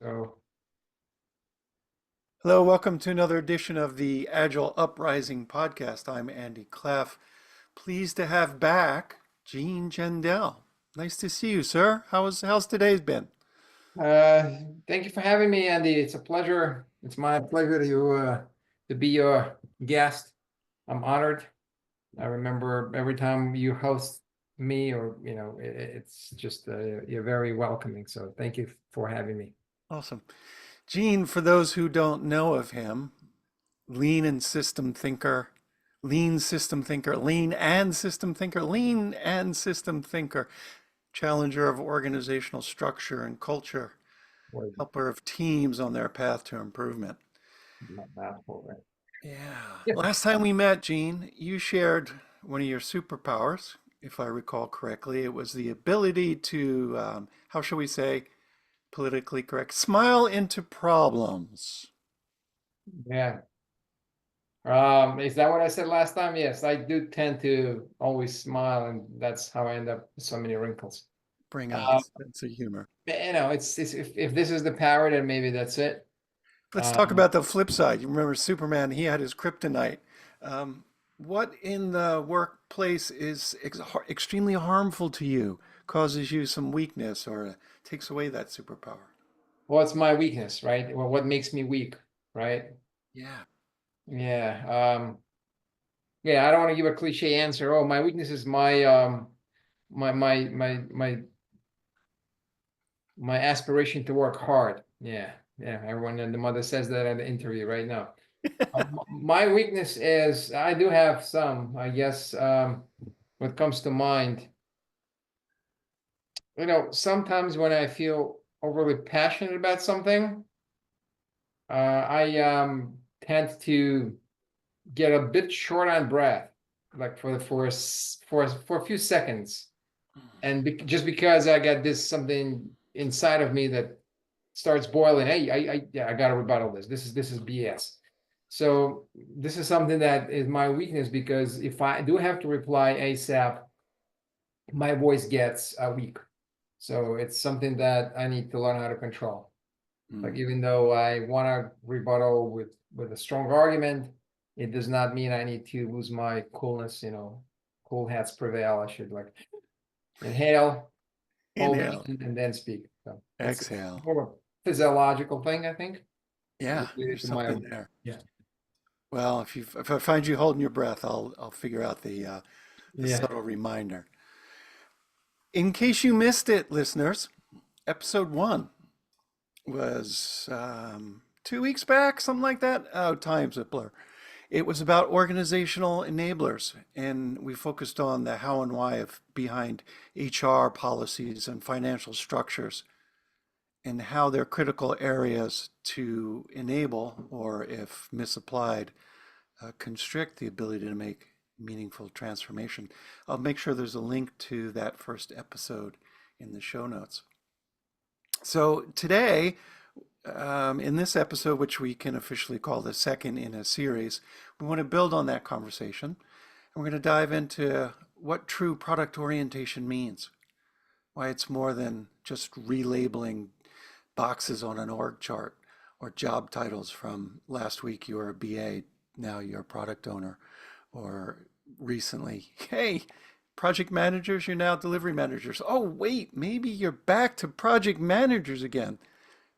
So, Hello, welcome to another edition of the Agile Uprising podcast. I'm Andy Cleff. Pleased to have back Gene Gendel. Nice to see you, sir. How's today's been? uh, thank you for having me, Andy. It's a pleasure. It's my pleasure to be your guest. I'm honored. I remember every time you host me, or it's just you're very welcoming. So thank you for having me. Awesome. Gene, for those who don't know of him, lean and system thinker, lean system thinker, lean and system thinker, lean and system thinker, challenger of organizational structure and culture, Boy, helper of teams on their path to improvement. not mouthful, right? Yeah. Yeah. Last time we met, Gene, you shared one of your superpowers, if I recall correctly. It was the ability to, how shall we say, politically correct, smile into problems. Yeah. Is that what I said last time? Yes, I do tend to always smile, and that's how I end up with so many wrinkles. Bring out a Uh, sense of humor. it's if this is the power, then maybe that's it. Let's talk Um, about the flip side. You remember Superman, he had his kryptonite. What in the workplace is extremely harmful to you, causes you some weakness, or takes away that superpower? what's my weakness, right? Well, what makes me weak, right? Yeah. Yeah. Yeah, I don't want to give a cliche answer. Oh, my weakness is my aspiration to work hard. Yeah. Yeah. Everyone and the mother says that at the interview right now. My weakness is I do have some, I guess, what comes to mind. Sometimes when I feel overly passionate about something, I tend to get a bit short on breath, like for a few seconds, and just because I got this something inside of me that starts boiling. Hey, yeah, I got to rebuttal this. This is BS. So this is something that is my weakness because if I do have to reply ASAP, my voice gets weak. So it's something that I need to learn how to control. Like Mm. even though I want to rebuttal with a strong argument, it does not mean I need to lose my coolness. Cool heads prevail. I should like inhale, hold it, Inhale, and then speak. So it's exhale. more of a physiological thing, I think, Yeah, related there's to my something there. yeah Well, if I find you holding your breath, I'll figure out the yeah. subtle reminder. In case you missed it, listeners, episode one was 2 weeks back, something like that. Oh, time's a blur. It was about organizational enablers, and we focused on the how and why of behind HR policies and financial structures, and how they're critical areas to enable, or if misapplied, constrict the ability to make meaningful transformation. I'll make sure there's a link to that first episode in the show notes. So today, in this episode, which we can officially call the second in a series, we want to build on that conversation. And we're going to dive into what true product orientation means, why it's more than just relabeling boxes on an org chart or job titles from last week you were a BA, now you're a product owner, or recently, hey, project managers, you're now delivery managers. Oh, wait, maybe you're back to project managers again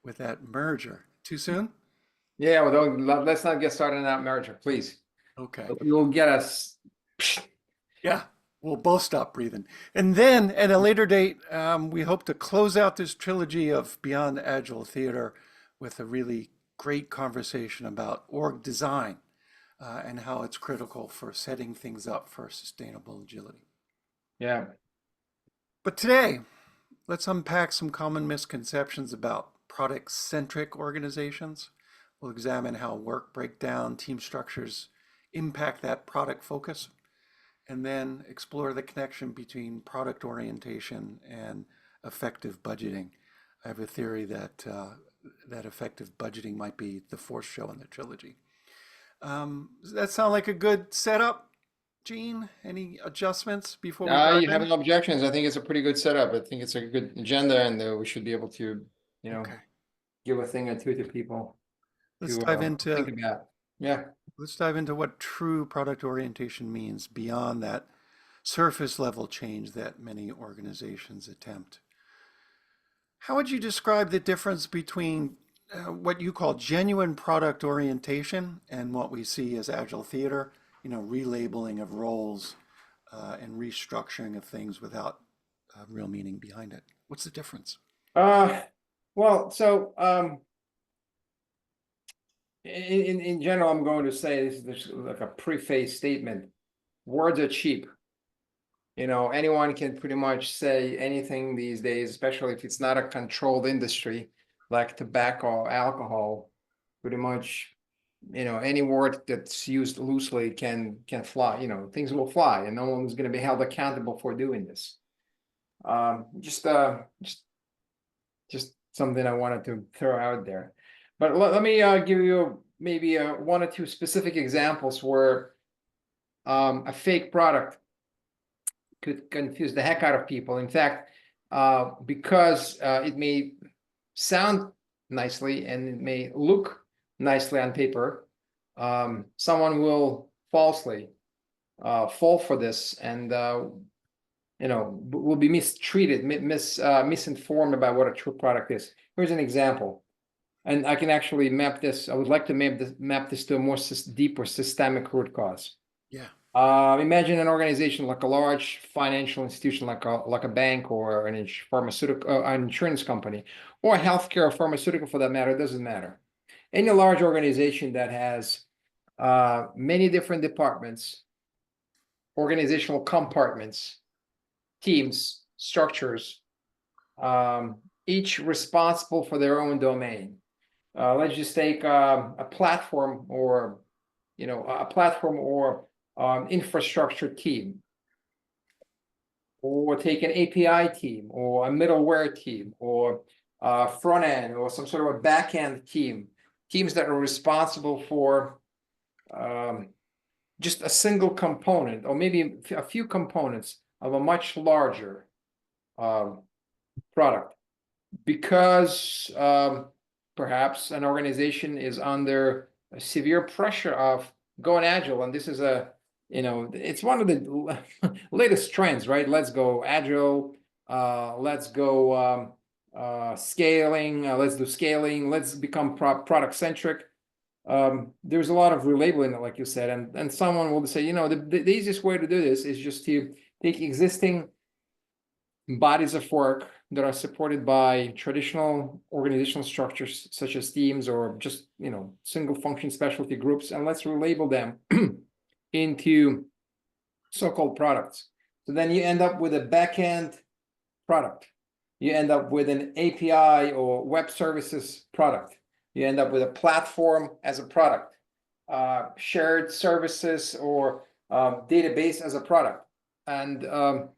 with that merger. Too soon? Yeah, well, let's not get started on that merger, please. Okay. You'll get us. Yeah, we'll both stop breathing. And then at a later date, we hope to close out this trilogy of Beyond Agile Theater with a really great conversation about org design and how it's critical for setting things up for sustainable agility. Yeah, But today, let's unpack some common misconceptions about product-centric organizations. We'll examine how work breakdown, team structures impact that product focus, and then explore the connection between product orientation and effective budgeting. I have a theory that that effective budgeting might be the fourth show in the trilogy. Does that sound like a good setup, Gene? Any adjustments before we dive you have in? no objections. I think it's a pretty good setup. I think it's a good agenda, and we should be able to, you know, Okay. give a thing or two to people Let's to dive think into about. Yeah. let's dive into what true product orientation means beyond that surface level change that many organizations attempt. How would you describe the difference between what you call genuine product orientation and what we see as agile theater, relabeling of roles and restructuring of things without real meaning behind it? What's the difference? Uh, well, so in general, I'm going to say this is like a preface statement. Words are cheap. Anyone can pretty much say anything these days, especially if it's not a controlled industry like tobacco, alcohol. Pretty much, any word that's used loosely can fly. Things will fly, and no one's going to be held accountable for doing this. Just something I wanted to throw out there. But let me give you maybe one or two specific examples where a fake product could confuse the heck out of people. In fact, because it may sound nicely and it may look nicely on paper, someone will falsely fall for this and will be mistreated, misinformed about what a true product is. Here's an example, and I can actually map this. I would like to map this to a more deeper systemic root cause. Yeah. Imagine an organization like a large financial institution, like a bank or an pharmaceutical, an insurance company, or healthcare or pharmaceutical for that matter. It doesn't matter. Any large organization that has many different departments, organizational compartments, teams, structures, each responsible for their own domain. Let's just take a platform or infrastructure team, or take an API team, or a middleware team, or front end, or some sort of a back end team. Teams that are responsible for just a single component, or maybe a few components of a much larger product, because perhaps an organization is under a severe pressure of going agile, and this is it's one of the latest trends, right? Let's go agile. Let's go scaling. Let's do scaling. Let's become product centric. There's a lot of relabeling, like you said, and someone will say, the easiest way to do this is just to take existing bodies of work that are supported by traditional organizational structures such as teams or just single function specialty groups, and let's relabel them into so-called products. So then you end up with a back-end product. You end up with an API or web services product. You end up with a platform as a product, shared services or database as a product. And to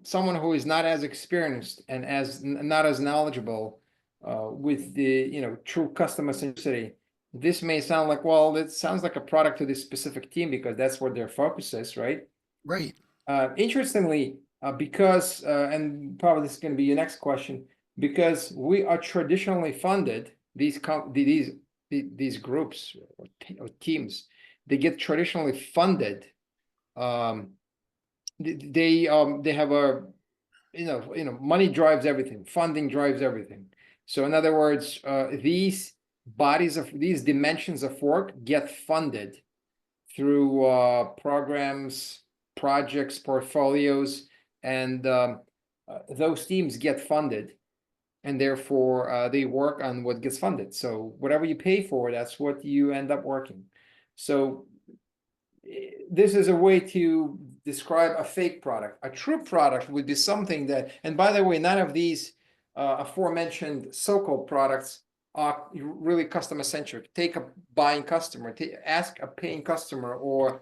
someone who is not as experienced and not as knowledgeable with the true customer centricity, this may sound like, well, it sounds like a product to this specific team because that's where their focus is, right? Right. Interestingly, because and probably this is going to be your next question, because we are traditionally funded, these groups or teams, they get traditionally funded. They have a money drives everything, funding drives everything. So in other words, these dimensions of work get funded through programs, projects, portfolios, and those teams get funded, and therefore they work on what gets funded. So whatever you pay for, that's what you end up working. So this is a way to describe a fake product. A true product would be something that, and by the way, none of these aforementioned so-called products are really customer centric. Take a buying customer, ask a paying customer, or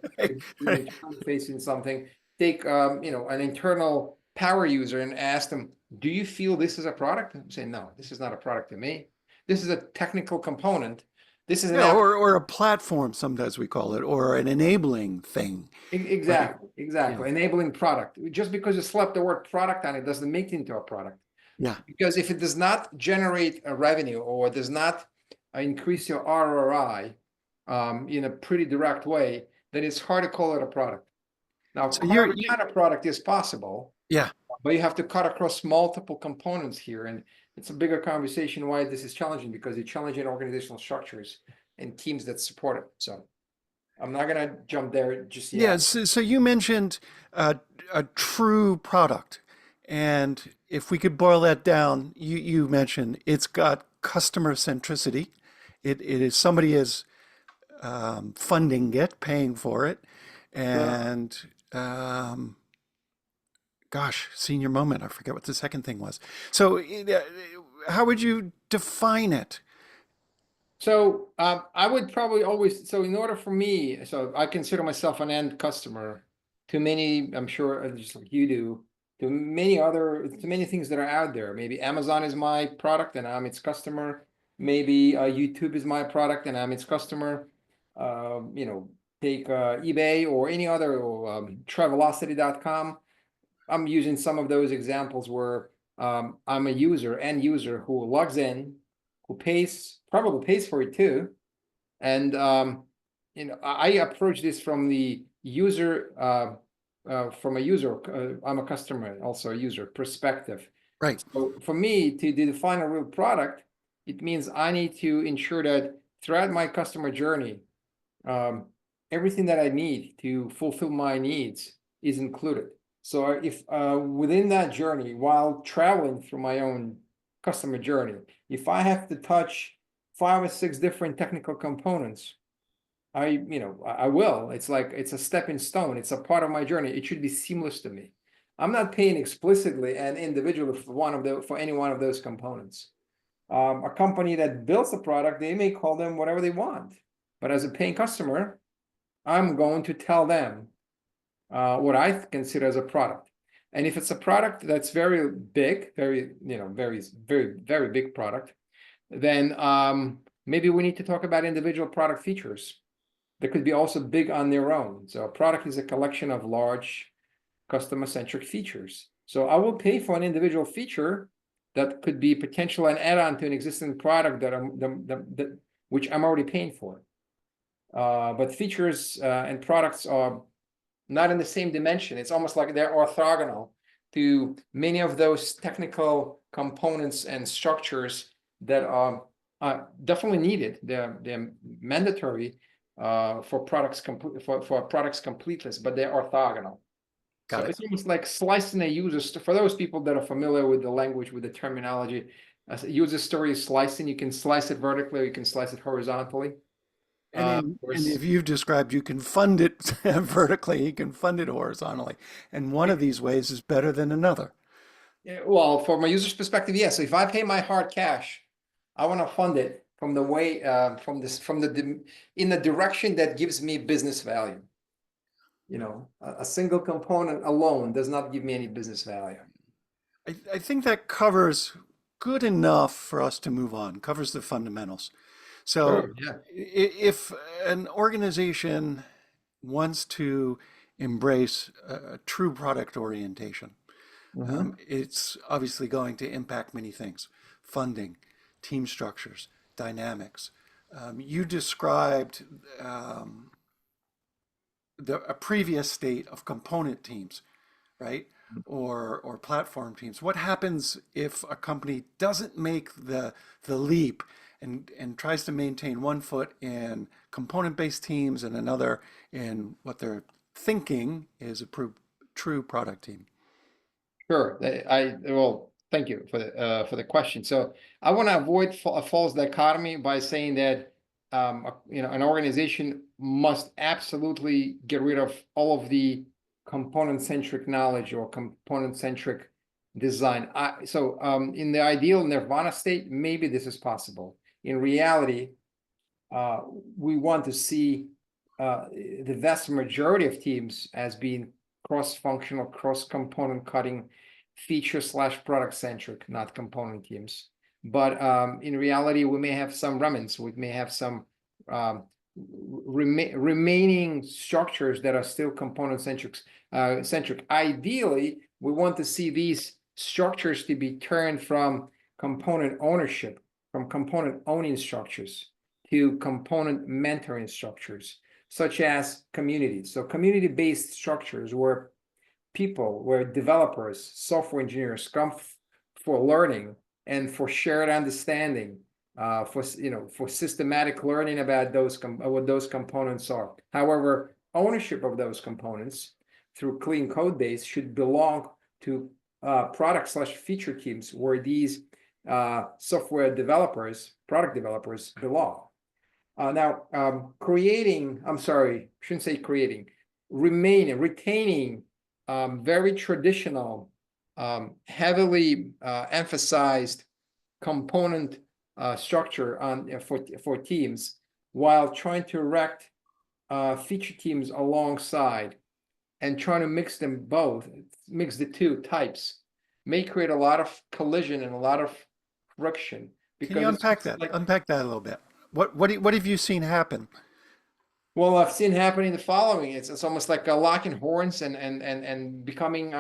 facing something. Take an internal power user and ask them, do you feel this is a product? And say, no, this is not a product to me. This is a technical component. This is an Yeah, or a platform, sometimes we call it, or an enabling thing. Right? Exactly. Yeah. Enabling product. Just because you slapped the word product on it doesn't make it into a product. Yeah. Because if it does not generate a revenue or does not increase your ROI in a pretty direct way, then it's hard to call it a product. Now, So you're carving you out a product is possible, yeah. but you have to cut across multiple components here. And it's a bigger conversation why this is challenging, because you're challenging organizational structures and teams that support it. So I'm not going to jump there just Yeah, yet. so you mentioned a true product, and if we could boil that down, you mentioned it's got customer centricity. It is somebody is funding it, paying for it, Sure. and gosh, senior moment. I forget what the second thing was. So, how would you define it? So I would probably always, so in order for me, so I consider myself an end customer to many, I'm sure just like you do, to many things that are out there. Maybe Amazon is my product and I'm its customer. Maybe YouTube is my product and I'm its customer. You know, take eBay or any other, or Travelocity.com. I'm using some of those examples where I'm a end user who logs in, who probably pays for it too. And I approach this from the user, from a user, I'm a customer, also a user perspective. Right. So for me to define a real product, it means I need to ensure that throughout my customer journey, um, everything that I need to fulfill my needs is included. So if within that journey, while traveling through my own customer journey, if I have to touch 5 or 6 different technical components, I will. It's like it's a stepping stone. It's a part of my journey. It should be seamless to me. I'm not paying explicitly and individually for any one of those components. A company that builds the product, they may call them whatever they want. But as a paying customer, I'm going to tell them what I consider as a product. And if it's a product that's very big, very big product, then maybe we need to talk about individual product features that could be also big on their own. So a product is a collection of large customer-centric features. So I will pay for an individual feature that could be potential an add-on to an existing product which I'm already paying for. But features and products are not in the same dimension. It's almost like they're orthogonal to many of those technical components and structures that are definitely needed. They're mandatory for products completeness, but they're orthogonal. So Got it. it's almost like slicing a user. For those people that are familiar with the language, with the terminology, user story is slicing. You can slice it vertically, or you can slice it horizontally. Of And course, if you've described, you can fund it vertically, you can fund it horizontally, and one of these ways is better than another. yeah, well, from a user's perspective, yes. So if I pay my hard cash, I want to fund it from the way, in the direction that gives me business value. A single component alone does not give me any business value. I think that covers good enough for us to move on, covers the fundamentals. So Sure. Yeah. if an organization wants to embrace a true product orientation, Hmm. it's obviously going to impact many things: funding, team structures, dynamics. You described a previous state of component teams, right? Or platform teams. What happens if a company doesn't make the leap and tries to maintain one foot in component-based teams and another in what they're thinking is a true product team? Sure. Well, thank you for the question. So I want to avoid a false dichotomy by saying that an organization must absolutely get rid of all of the component-centric knowledge or component-centric design. In the ideal nirvana state, maybe this is possible. In reality, uh, we want to see the vast majority of teams as being cross-functional, cross-component cutting, feature/product centric, not component teams. But in reality, we may have some remnants. We may have some remaining structures that are still component centric. Ideally, we want to see these structures to be turned from component ownership, from component owning structures to component mentoring structures, such as communities. So community-based structures where people, where developers, software engineers come for learning and for shared understanding, for systematic learning about what those components are. However, ownership of those components through clean code base should belong to product/feature teams where these software developers, product developers belong. Retaining very traditional, heavily emphasized component structure for teams, while trying to erect feature teams alongside and trying to mix the two types may create a lot of collision and a lot of friction, Can you because it's unpack just that? like, Unpack that a little bit. What have you seen happen? well, I've seen happening the following. It's almost like locking horns and becoming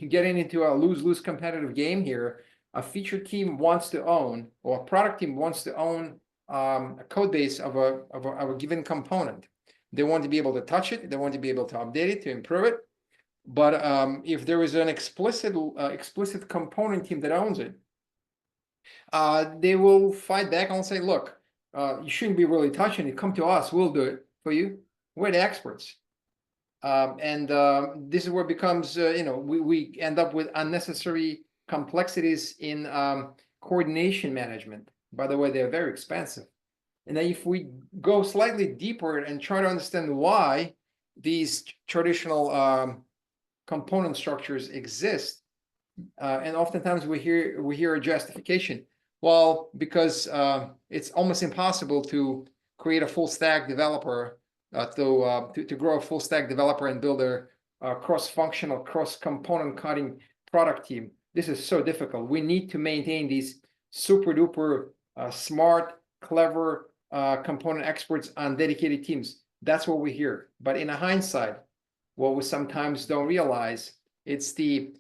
getting into a lose-lose competitive game here. A feature team wants to own, or a product team wants to own a code base of a given component. They want to be able to touch it, they want to be able to update it, to improve it. But if there is an explicit component team that owns it, they will fight back and say, look, you shouldn't be really touching it. Come to us, we'll do it for you. We're the experts. This is where it becomes, we end up with unnecessary complexities in coordination management. By the way, they're very expensive. And then if we go slightly deeper and try to understand why these traditional component structures exist, and oftentimes we hear a justification. Well, because it's almost impossible to create a full stack developer, to grow a full stack developer and build a cross-functional, cross-component cutting product team. This is so difficult. We need to maintain these super duper smart, clever component experts on dedicated teams. That's what we hear. But in hindsight, what we sometimes don't realize, it's the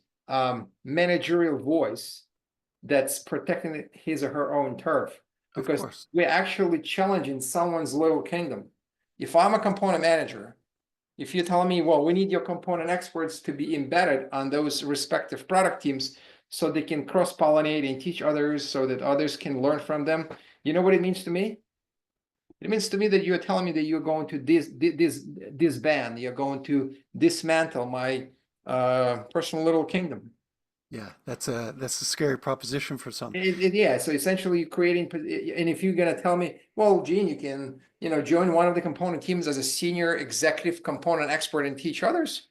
managerial voice that's protecting his or her own turf, Of because course. we're actually challenging someone's little kingdom. If I'm a component manager, if you're telling me, well, we need your component experts to be embedded on those respective product teams so they can cross-pollinate and teach others so that others can learn from them, you know what it means to me? It means to me that you're telling me that you're going to disband, you're going to dismantle my personal little kingdom. Yeah, that's a scary proposition for some. Yeah, so essentially creating, and if you're gonna tell me, well, Gene, you can, join one of the component teams as a senior executive component expert and teach others,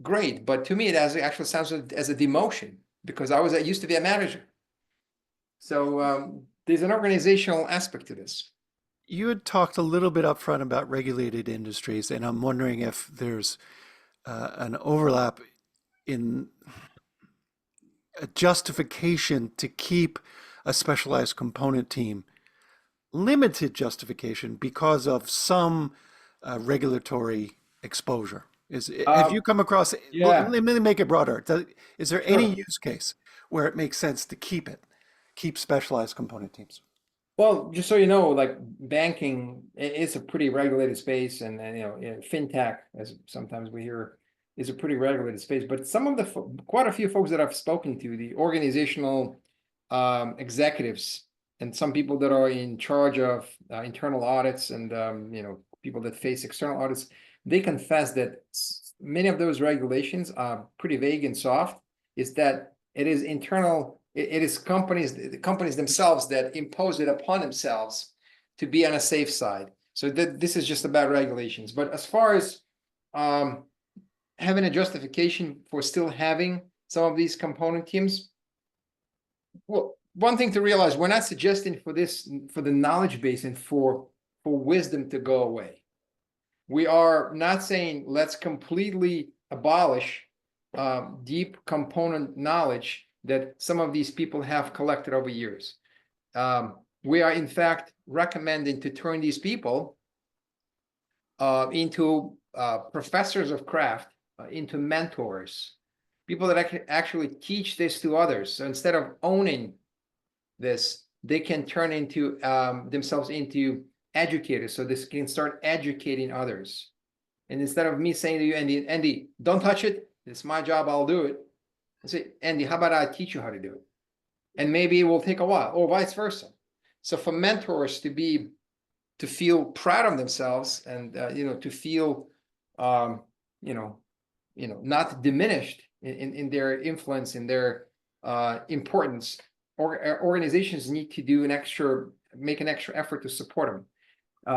great. But to me, it actually sounds as a demotion, because I used to be a manager. So there's an organizational aspect to this. You had talked a little bit up front about regulated industries, and I'm wondering if there's an overlap in a justification to keep a specialized component team, limited justification because of some regulatory exposure. Have you come across, Yeah. let me make it broader. Is there any Sure. use case where it makes sense to keep specialized component teams? Well, just so you know, like banking is a pretty regulated space, and fintech, as sometimes we hear, is a pretty regulated space. But some of quite a few folks that I've spoken to, the organizational executives, and some people that are in charge of internal audits, and people that face external audits, they confess that many of those regulations are pretty vague and soft. Is that it is internal. It is the companies themselves that impose it upon themselves to be on a safe side. So this is just about regulations. But as far as having a justification for still having some of these component teams, well, one thing to realize, we're not suggesting for the knowledge base and for wisdom to go away. We are not saying let's completely abolish deep component knowledge that some of these people have collected over years. We are in fact recommending to turn these people into professors of craft, into mentors, people that actually teach this to others. So instead of owning this, they can turn into themselves into educators. So this can start educating others. And instead of me saying to you, Andy, don't touch it. It's my job. I'll do it. I say, Andy, how about I teach you how to do it? And maybe it will take a while, or vice versa. So for mentors to feel proud of themselves and to feel not diminished in their influence, in their importance, organizations need to make an extra effort to support them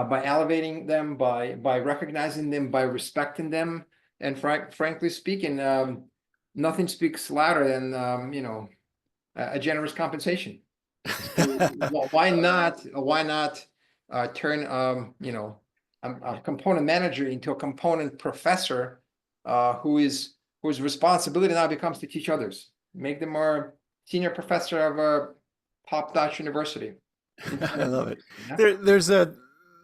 by elevating them, by recognizing them, by respecting them. And frankly speaking, nothing speaks louder than a generous compensation. So why not turn a component manager into a component professor whose responsibility now becomes to teach others, make them more senior professor of a top-notch university. I love it. Yeah.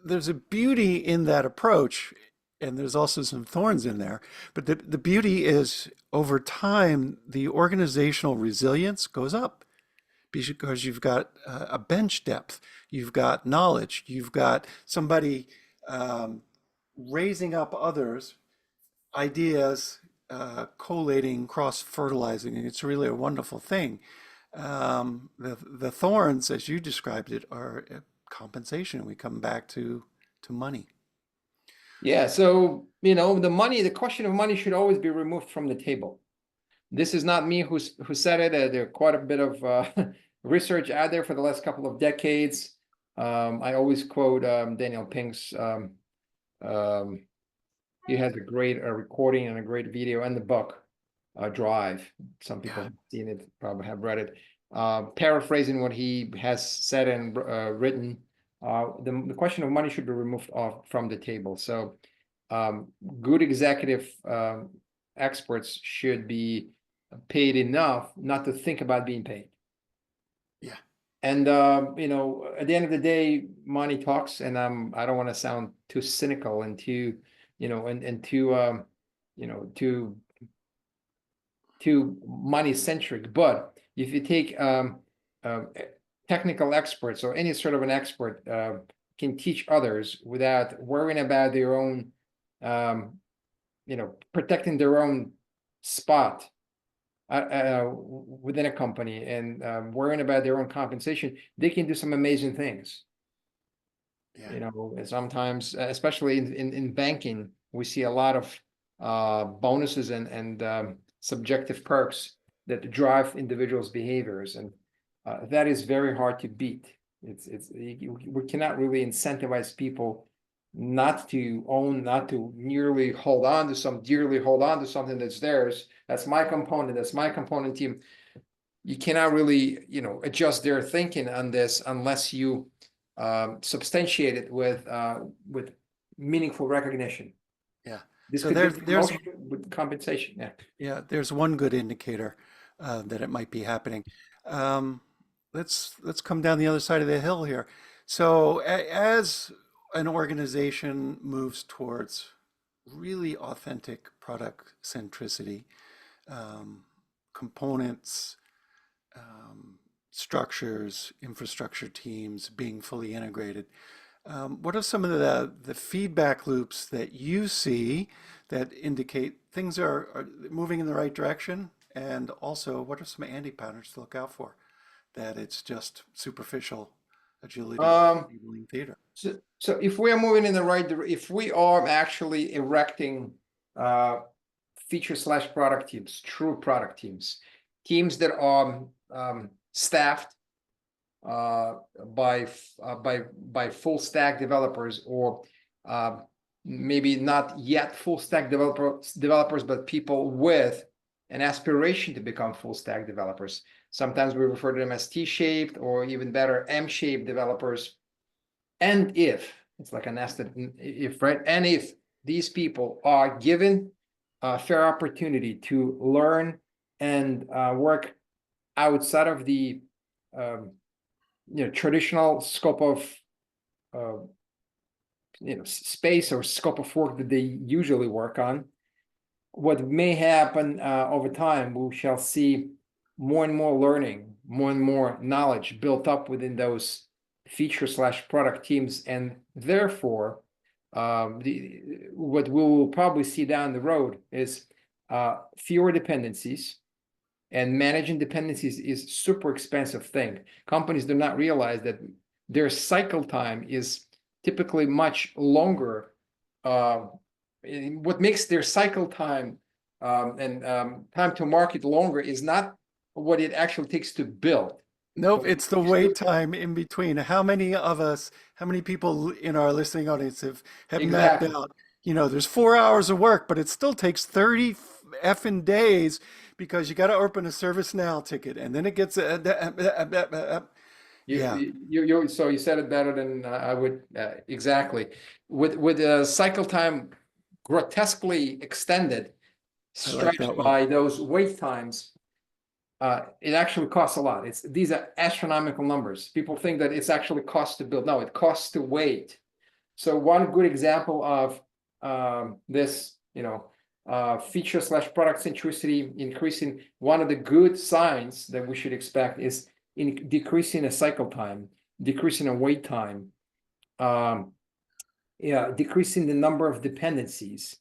There's a beauty in that approach, and there's also some thorns in there. But the beauty is over time, the organizational resilience goes up because you've got a bench depth, you've got knowledge, you've got somebody raising up others, ideas, collating, cross-fertilizing, and it's really a wonderful thing. The thorns, as you described it, are compensation. We come back to money. Yeah, so the question of money should always be removed from the table. This is not me who said it. There's quite a bit of research out there for the last couple of decades. I always quote Daniel Pink's. He has a great recording and a great video and the book, Drive. Some people have seen it, probably have read it. Paraphrasing what he has said and written, the question of money should be removed from the table. So good executive experts should be paid enough not to think about being paid. Yeah. And at the end of the day, money talks, and I don't want to sound too cynical and too, too money centric. But if you take technical experts or any sort of an expert can teach others without worrying about their own, protecting their own spot within a company and worrying about their own compensation, they can do some amazing things. Yeah. Sometimes, especially in banking, we see a lot of bonuses and subjective perks that drive individuals' behaviors, and that is very hard to beat. We cannot really incentivize people not to own, not to dearly hold on to something that's theirs. That's my component team. You cannot really, adjust their thinking on this unless you substantiate it with meaningful recognition. Yeah. This So could there's be promotion with compensation. Yeah. Yeah, there's one good indicator that it might be happening. Let's come down the other side of the hill here. So as an organization moves towards really authentic product centricity, components, structures, infrastructure teams being fully integrated, what are some of the feedback loops that you see that indicate things are moving in the right direction? And also, what are some anti-patterns to look out for? That it's just superficial agility enabling theater. So if we are moving in the right direction, if we are actually erecting feature / product teams, true product teams that are staffed by full stack developers, or maybe not yet full stack developers, but people with an aspiration to become full stack developers. Sometimes we refer to them as T-shaped, or even better, M-shaped developers. And if it's like a nested if, right? And if these people are given a fair opportunity to learn and work outside of the traditional scope of space or scope of work that they usually work on, what may happen over time, we shall see more and more learning, more and more knowledge built up within those feature slash product teams, and therefore, what we will probably see down the road is fewer dependencies. And managing dependencies is super expensive thing. Companies do not realize that their cycle time is typically much longer. What makes their cycle time and time to market longer is not what it actually takes to build, Nope, but what it's it the takes to wait time in between. How many of us, how many people in our listening audience have mapped exactly. out, there's 4 hours of work, but it still takes 30 effing days because you got to open a ServiceNow ticket and then it gets, yeah, So you said it better than I would exactly. With cycle time grotesquely extended, I like that stretched one. by those wait times, it actually costs a lot. These are astronomical numbers. People think that it's actually cost to build. No, it costs to wait. So one good example of this, feature slash product centricity increasing, one of the good signs that we should expect is in decreasing the cycle time, decreasing the wait time, um, yeah, decreasing the number of dependencies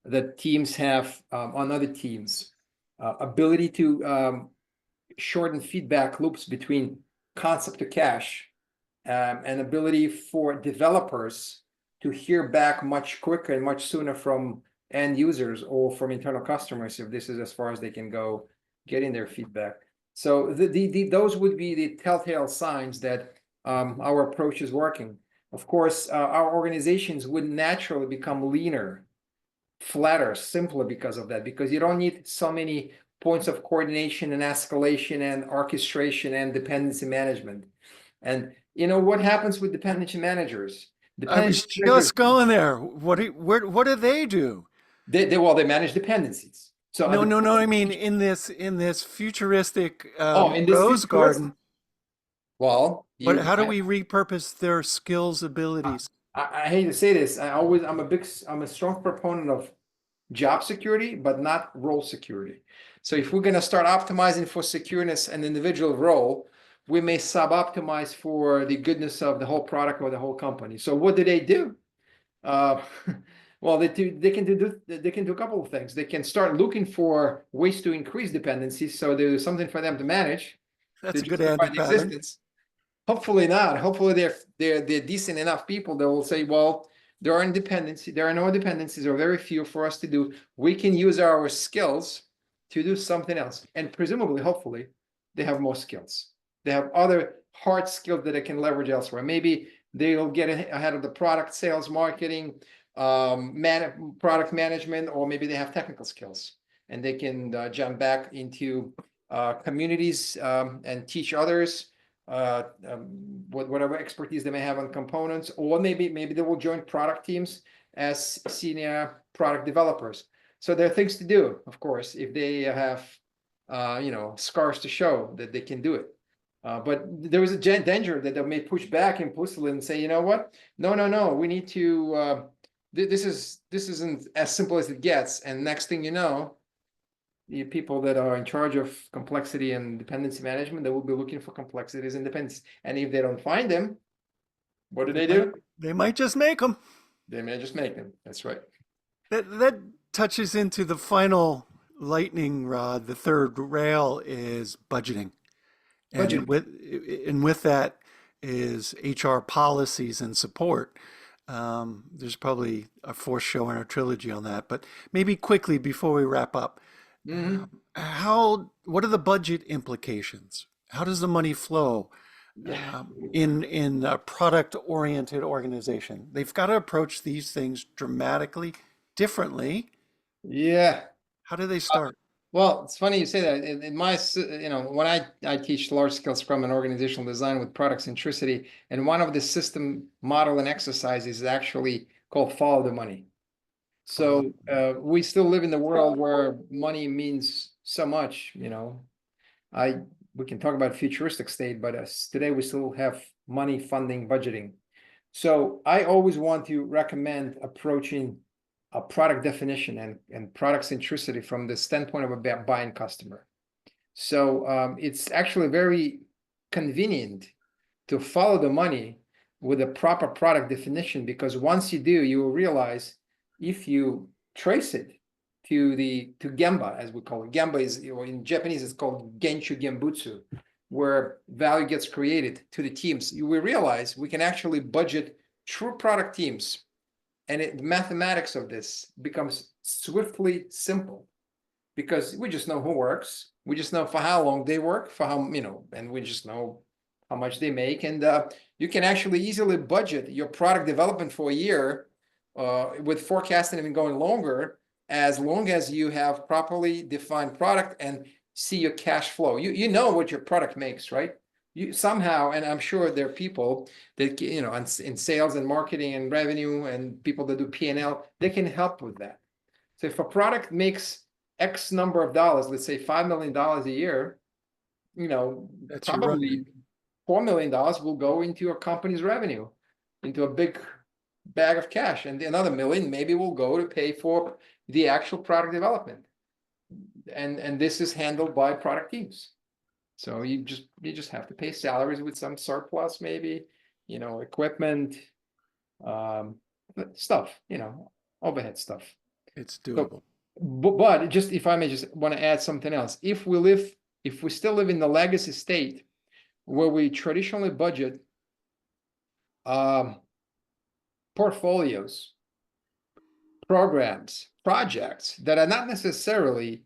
that teams have on other teams, ability to shorten feedback loops between concept to cache, and ability for developers to hear back much quicker and much sooner from end users or from internal customers if this is as far as they can go getting their feedback. So those would be the telltale signs that our approach is working. Of course, our organizations would naturally become leaner, flatter, simpler because of that, because you don't need so many points of coordination and escalation and orchestration and dependency management. And what happens with dependency managers? I Dependency was managers, just going there. What do they do? they manage dependencies. So No, no, no. I mean, in this futuristic in this rose future, garden, well, how do we repurpose their skills, abilities? I hate to say this. I'm a strong proponent of job security, but not role security. So if we're going to start optimizing for secureness and individual role, we may sub-optimize for the goodness of the whole product or the whole company. So what do? Uh, well, they can do a couple of things. They can start looking for ways to increase dependencies, so there's something for them to manage That's to a good justify the anti-pattern. existence. Hopefully not. Hopefully they're decent enough people that will say, well, there are no dependencies or very few for us to do. We can use our skills to do something else. And presumably, hopefully, they have more skills. They have other hard skills that they can leverage elsewhere. Maybe they'll get ahead of the product sales, marketing, product management, or maybe they have technical skills and they can jump back into communities and teach others whatever expertise they may have on components, or maybe they will join product teams as senior product developers. So there are things to do, of course, if they have scars to show that they can do it. But there is a danger that they may push back implicitly and say, you know what? No, we need to. This isn't as simple as it gets. And next thing you know, the people that are in charge of complexity and dependency management, they will be looking for complexities and dependencies. And if they don't find them, what do They they might do? they might just make them. They may just make them. That's right. That touches into the final lightning rod. The third rail is budgeting, Budget. and with that is HR policies and support. There's probably a fourth show in our trilogy on that, but maybe quickly before we wrap up, Mm-hmm. what are the budget implications? How does the money flow Yeah. in a product-oriented organization? They've got to approach these things dramatically differently. Yeah. How do they start? Well, it's funny you say that. In my, when I teach large scale Scrum and organizational design with product centricity, and one of the system model and exercises is actually called follow the money. Follow. So we still live in the world where money means so much, we can talk about futuristic state, but today we still have money, funding, budgeting. So I always want to recommend approaching a product definition and product centricity from the standpoint of a buying customer. So it's actually very convenient to follow the money with a proper product definition, because once you do, you will realize, if you trace it to Gemba, as we call it. Gemba is, in Japanese, it's called Genshu Genbutsu, where value gets created to the teams. We realize we can actually budget true product teams, and the mathematics of this becomes swiftly simple, because we just know who works. We just know for how long they work, for how, and we just know how much they make. And you can actually easily budget your product development for a year, with forecasting even going longer, as long as you have properly defined product and see your cash flow. You know what your product makes, right? You somehow, and I'm sure there are people that, in sales and marketing and revenue, and people that do P&L, they can help with that. So if a product makes X number of dollars, let's say $5 million a year, That's your run probably rate. $4 million will go into your company's revenue, into a big bag of cash, and another $1 million maybe will go to pay for the actual product development. And this is handled by product teams. So you just have to pay salaries with some surplus, maybe, equipment, stuff, overhead stuff. It's So, doable. but just, if I may, just want to add something else. If we still live in the legacy state where we traditionally budget portfolios, programs, projects that are not necessarily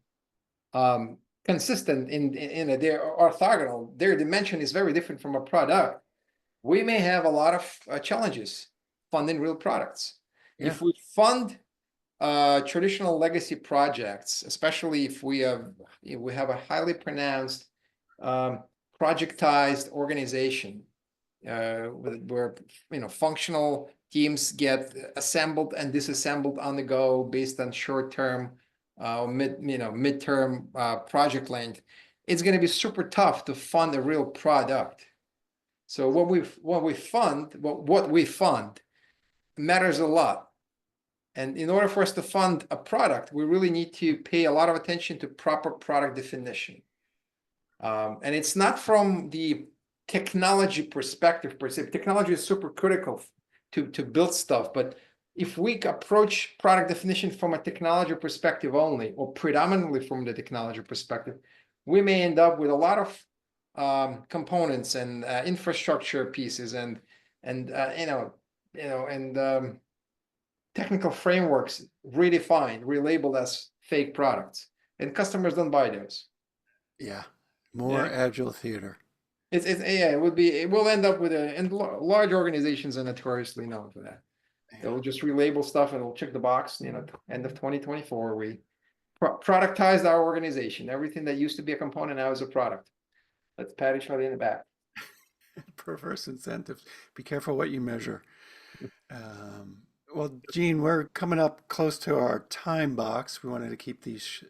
consistent in they're orthogonal, their dimension is very different from a product, we may have a lot of challenges funding real products. Yeah. If we fund traditional legacy projects, especially if we have a highly pronounced projectized organization, where functional teams get assembled and disassembled on the go based on short-term, mid-term project length, it's going to be super tough to fund a real product. So what we fund matters a lot. And in order for us to fund a product, we really need to pay a lot of attention to proper product definition. And it's not from the technology perspective per se. Technology is super critical to build stuff, but if we approach product definition from a technology perspective only, or predominantly from the technology perspective, we may end up with a lot of components and infrastructure pieces and technical frameworks redefined, relabeled as fake products, and customers don't buy those. Yeah. More agile theater. It will end up with and large organizations are notoriously known for that. Yeah. They'll just relabel stuff and they'll check the box. End of 2024, we productized our organization. Everything that used to be a component now is a product. Let's pat each other in the back. Perverse incentives. Be careful what you measure. Well, Gene, we're coming up close to our time box. We wanted to keep these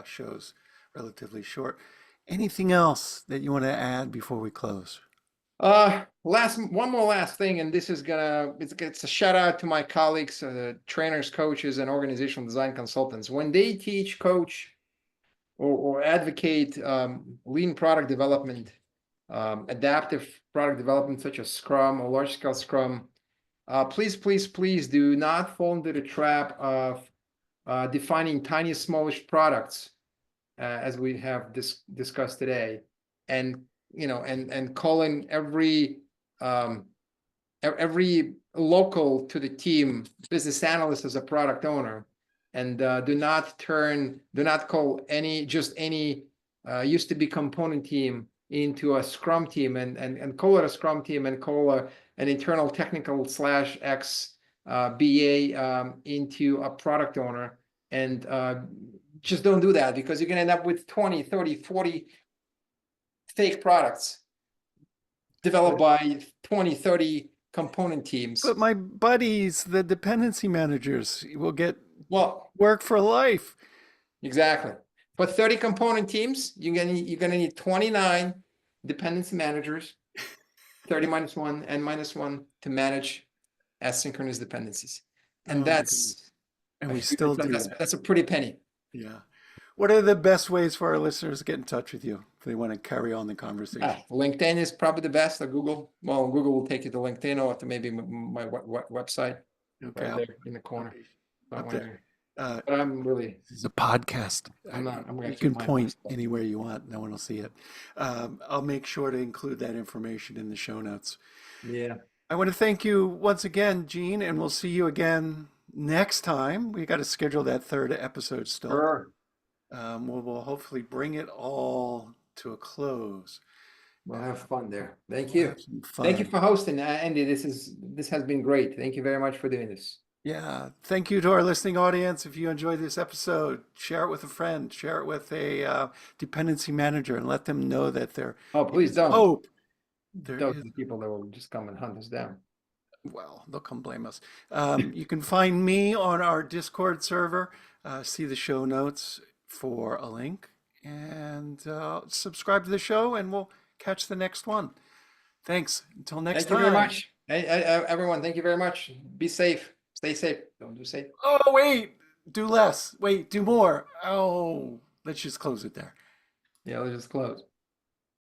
shows relatively short. Anything else that you want to add before we close? One more last thing, and this is it's a shout out to my colleagues, trainers, coaches, and organizational design consultants. When they teach, coach, or advocate lean product development, adaptive product development, such as Scrum or large scale Scrum, please do not fall into the trap of defining tiny, smallish products, as we have discussed today, and calling every local to the team business analyst as a product owner, and do not call any used to be component team into a Scrum team, and call it a Scrum team, and call an internal technical / X BA into a product owner, and just don't do that, because you're going to end up with 20, 30, 40 fake products developed by 20, 30 component teams. But my buddies, the dependency managers, will get Well, work for life. exactly. For 30 component teams, you're gonna need 29 dependency managers, 30 minus one, n minus one, to manage asynchronous dependencies. And Oh my goodness. And we still do that. That's a pretty penny. Yeah. What are the best ways for our listeners to get in touch with you if they want to carry on the conversation? LinkedIn is probably the best, or Google. Well, Google will take you to LinkedIn or to maybe my website Okay, right there in the I'll corner. be So up there. but I'm really, This is a podcast. I'm gonna You keep can my point stuff. anywhere you want. No one will see it. I'll make sure to include that information in the show notes. Yeah. I want to thank you once again, Gene, and we'll see you again next time. We got to schedule that third episode still. Sure. We'll hopefully bring it all to a close. We'll have fun there. Thank We'll you. have some Thank you fun. for hosting, Andy. This has been great. Thank you very much for doing this. Yeah. Thank you to our listening audience. If you enjoyed this episode, share it with a friend, share it with a dependency manager, and let them know that there Oh, please is don't. hope. There Those is, are the people that will just come and hunt us down. well, they'll come blame us. You can find me on our Discord server. See the show notes for a link and subscribe to the show, and we'll catch the next one. Thanks. Until next Thank you very time. much. Hey, everyone, thank you very much. Be safe. Stay safe. Don't do safe. Oh, wait. Do less. Wait, do more. Oh, let's just close it there. Yeah, let's just close.